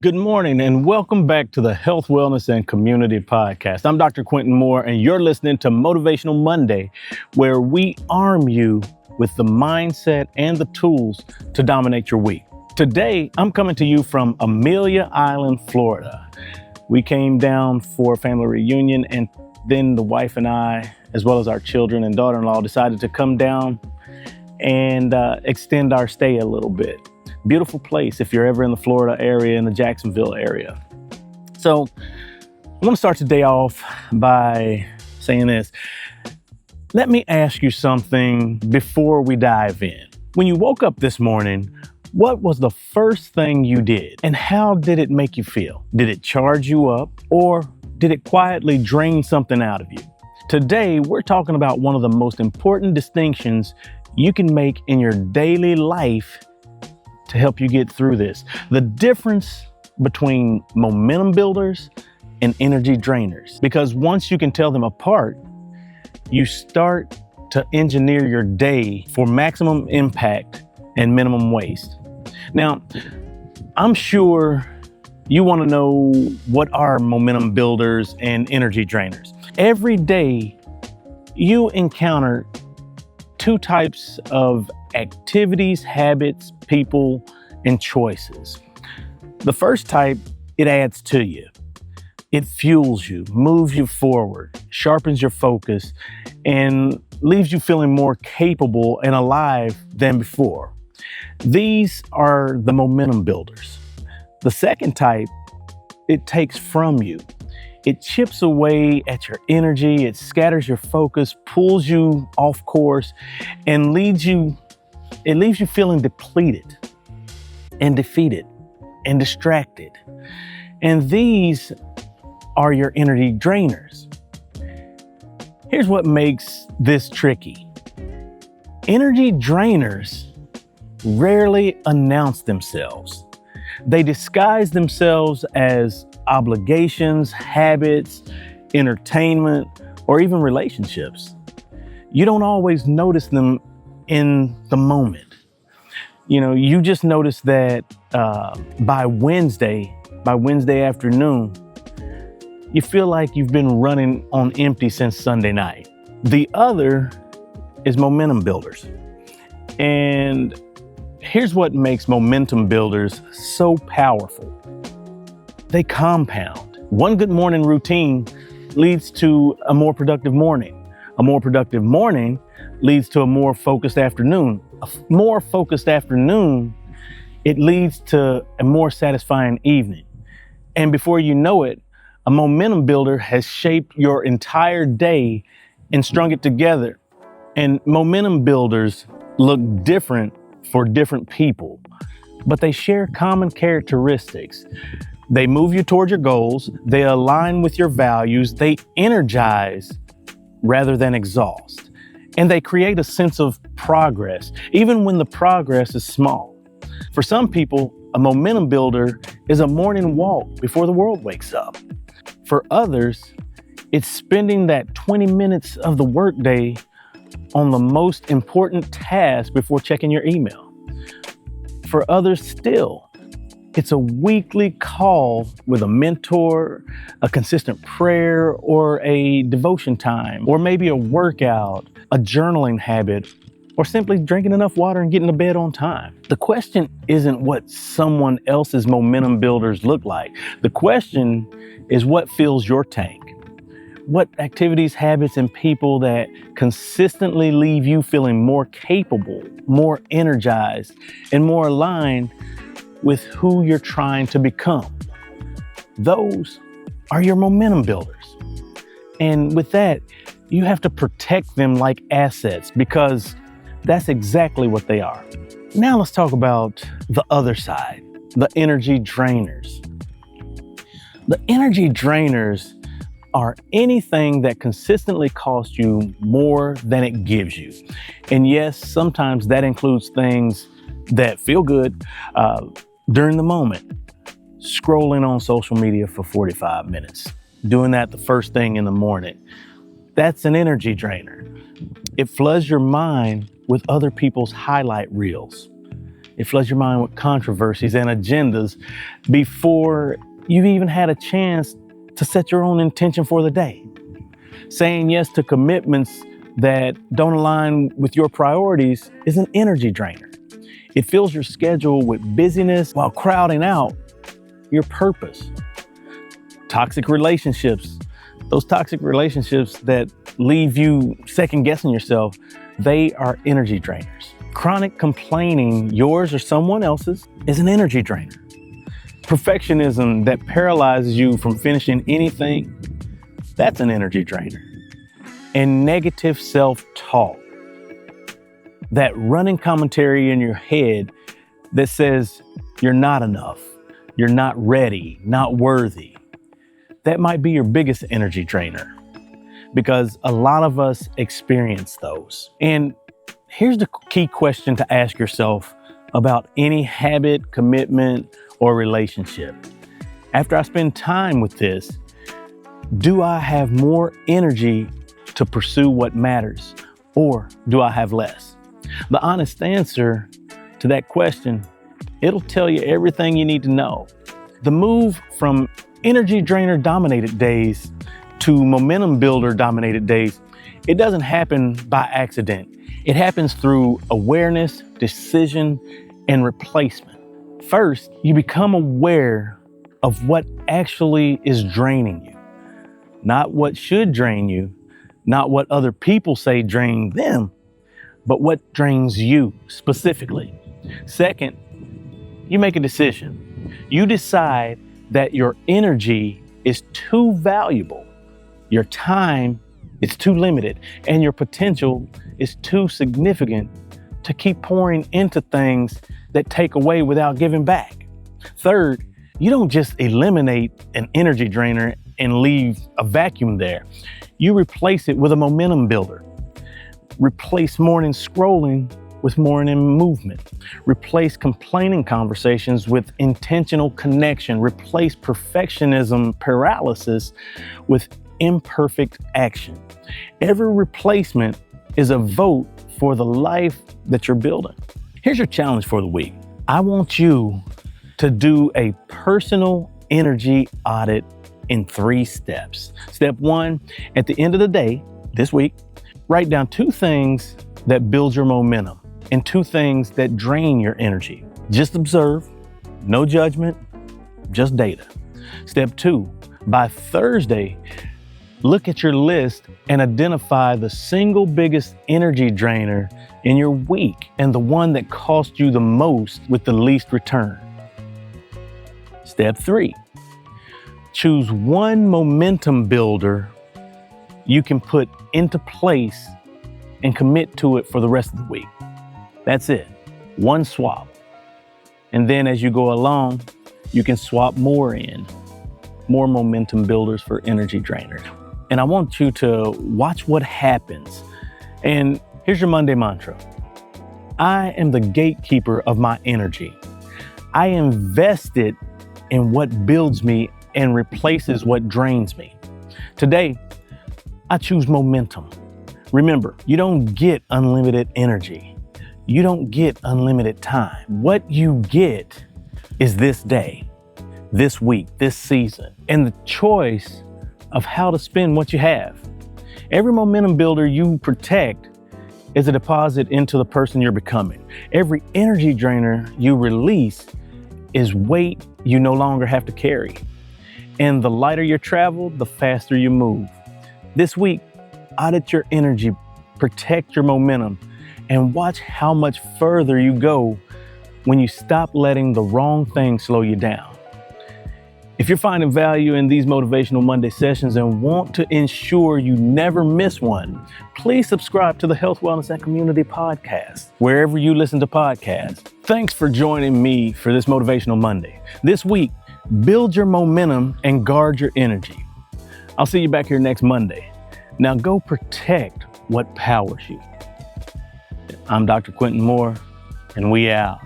Good morning and welcome back to the Health, Wellness, and Community Podcast. I'm Dr. Quentin Moore and you're listening to Motivational Monday, where we arm you with the mindset and the tools to dominate your week. Today, I'm coming to you from Amelia Island, Florida. We came down for a family reunion and then the wife and I, as well as our children and daughter-in-law, decided to come down and extend our stay a little bit. Beautiful place if you're ever in the Florida area, in the Jacksonville area. So I want to start today off by saying this. Let me ask you something before we dive in. When you woke up this morning, what was the first thing you did and how did it make you feel? Did it charge you up or did it quietly drain something out of you? Today, we're talking about one of the most important distinctions you can make in your daily life to help you get through this. The difference between momentum builders and energy drainers. Because once you can tell them apart, you start to engineer your day for maximum impact and minimum waste. Now, I'm sure you want to know what are momentum builders and energy drainers. Every day, you encounter two types of activities, habits, people, and choices. The first type, it adds to you. It fuels you, moves you forward, sharpens your focus, and leaves you feeling more capable and alive than before. These are the momentum builders. The second type, it takes from you. It chips away at your energy, it scatters your focus, pulls you off course, and leaves you feeling depleted and defeated and distracted. And these are your energy drainers. Here's what makes this tricky. Energy drainers rarely announce themselves. They disguise themselves as obligations, habits, entertainment, or even relationships. You don't always notice them in the moment. You just notice that by Wednesday afternoon, you feel like you've been running on empty since Sunday night. The other is momentum builders. And here's what makes momentum builders so powerful. They compound. One good morning routine leads to a more productive morning. A more productive morning leads to a more focused afternoon. A more focused afternoon, it leads to a more satisfying evening. And before you know it, a momentum builder has shaped your entire day and strung it together. And momentum builders look different for different people, but they share common characteristics. They move you toward your goals, they align with your values, they energize rather than exhaust, and they create a sense of progress, even when the progress is small. For some people, a momentum builder is a morning walk before the world wakes up. For others, it's spending that 20 minutes of the workday on the most important task before checking your email. For others still, it's a weekly call with a mentor, a consistent prayer, or a devotion time, or maybe a workout, a journaling habit, or simply drinking enough water and getting to bed on time. The question isn't what someone else's momentum builders look like. The question is what fills your tank. What activities, habits, and people that consistently leave you feeling more capable, more energized, and more aligned with who you're trying to become. Those are your momentum builders. And with that, you have to protect them like assets because that's exactly what they are. Now let's talk about the other side, the energy drainers. The energy drainers are anything that consistently costs you more than it gives you. And yes, sometimes that includes things that feel good during the moment. Scrolling on social media for 45 minutes, doing that the first thing in the morning. That's an energy drainer. It floods your mind with other people's highlight reels. It floods your mind with controversies and agendas before you've even had a chance to set your own intention for the day. Saying yes to commitments that don't align with your priorities is an energy drainer. It fills your schedule with busyness while crowding out your purpose. Toxic relationships, those toxic relationships that leave you second guessing yourself, they are energy drainers. Chronic complaining, yours or someone else's, is an energy drainer. Perfectionism that paralyzes you from finishing anything, that's an energy drainer. And negative self-talk, that running commentary in your head that says you're not enough, you're not ready, not worthy, that might be your biggest energy drainer, because a lot of us experience those. And here's the key question to ask yourself about any habit, commitment, or relationship. After I spend time with this, do I have more energy to pursue what matters, or do I have less? The honest answer to that question, it'll tell you everything you need to know. The move from energy drainer dominated days to momentum builder dominated days, it doesn't happen by accident. It happens through awareness, decision, and replacement. First, you become aware of what actually is draining you, not what should drain you, not what other people say drain them, but what drains you specifically. Second, you make a decision. You decide that your energy is too valuable, your time is too limited, and your potential is too significant to keep pouring into things that take away without giving back. Third, you don't just eliminate an energy drainer and leave a vacuum there. You replace it with a momentum builder. Replace morning scrolling with morning movement. Replace complaining conversations with intentional connection. Replace perfectionism paralysis with imperfect action. Every replacement is a vote for the life that you're building. Here's your challenge for the week. I want you to do a personal energy audit in 3 steps. Step 1, at the end of the day, this week, write down 2 things that build your momentum and 2 things that drain your energy. Just observe, no judgment, just data. Step 2, by Thursday, look at your list and identify the single biggest energy drainer in your week and the one that cost you the most with the least return. Step 3, choose one momentum builder you can put into place and commit to it for the rest of the week. That's it, one swap. And then as you go along, you can swap more momentum builders for energy drainers. And I want you to watch what happens. And here's your Monday mantra. I am the gatekeeper of my energy. I invest it in what builds me and replaces what drains me. Today, I choose momentum. Remember, you don't get unlimited energy. You don't get unlimited time. What you get is this day, this week, this season, and the choice of how to spend what you have. Every momentum builder you protect is a deposit into the person you're becoming. Every energy drainer you release is weight you no longer have to carry. And the lighter your travel, the faster you move. This week, audit your energy, protect your momentum, and watch how much further you go when you stop letting the wrong thing slow you down. If you're finding value in these Motivational Monday sessions and want to ensure you never miss one, please subscribe to the Health, Wellness, and Community Podcast, wherever you listen to podcasts. Thanks for joining me for this Motivational Monday. This week, build your momentum and guard your energy. I'll see you back here next Monday. Now go protect what powers you. I'm Dr. Quentin Moore, and we out.